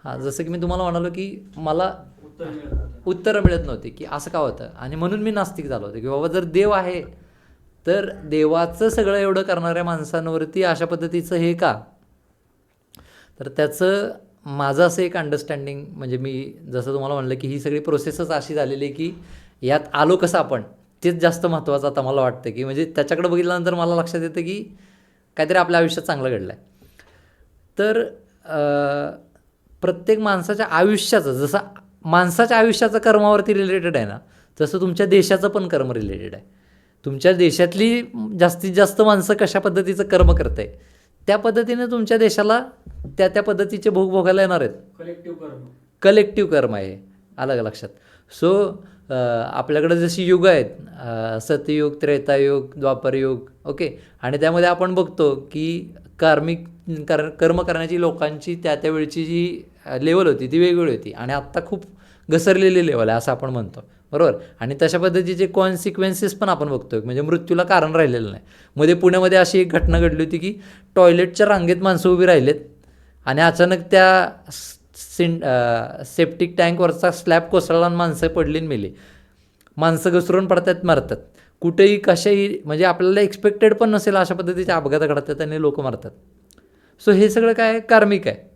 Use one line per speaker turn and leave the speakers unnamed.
हां, जसं की मी तुम्हाला म्हणालो की मला
उत्तर मिळत नव्हतं.
उत्तरं मिळत नव्हती की असं का होतं आणि म्हणून मी नास्तिक झालो होतो की बाबा जर देव आहे तर देवाचं सगळं एवढं करणाऱ्या माणसांवरती अशा पद्धतीचं हे का. तर त्याचं माझं असं एक अंडरस्टँडिंग म्हणजे मी जसं तुम्हाला म्हणलं की ही सगळी प्रोसेसच अशी झालेली आहे की यात आलो कसं आपण तेच जास्त महत्त्वाचं आता मला वाटतं की म्हणजे त्याच्याकडे बघितल्यानंतर मला लक्षात येतं की काहीतरी आपल्या आयुष्यात चांगलं घडलं आहे. तर प्रत्येक माणसाच्या आयुष्याचं जसं माणसाच्या आयुष्याचं कर्मावरती रिलेटेड आहे ना तसं तुमच्या देशाचं पण कर्म रिलेटेड आहे. तुमच्या देशातली जास्तीत जास्त माणसं कशा पद्धतीचं कर्म करत आहे त्या पद्धतीने तुमच्या देशाला त्या त्या पद्धतीचे भोग भोगायला येणार आहेत.
कलेक्टिव्ह कर्म.
कलेक्टिव्ह कर्म आहे आलं लक्षात. सो आपल्याकडे जशी युग आहेत सतयुग त्रेतायुग द्वापरयुग ओके आणि त्यामध्ये आपण बघतो की कार्मिक कर्म करण्याची लोकांची त्या त्यावेळची जी लेवल होती ती वेगवेगळी होती आणि आत्ता खूप घसरलेली लेवल आहे असं आपण म्हणतो बरोबर. आणि तशा पद्धतीचे कॉन्सिक्वेन्सेस पण आपण बघतो म्हणजे मृत्यूला कारण राहिलेलं नाही. मध्ये पुण्यामध्ये अशी एक घटना घडली होती की टॉयलेटच्या रांगेत माणसं उभी राहिलेत आणि अचानक त्या सेप्टिक टँकवरचा स्लॅब कोसळला आणि माणसं पडली आणि मेली. माणसं घसरून पडतात मरतात कुठेही कशाही म्हणजे आपल्याला एक्सपेक्टेड पण नसेल अशा पद्धतीचे अपघात घडतात आणि लोक मरतात. सो हे सगळं काय कार्मिक आहे.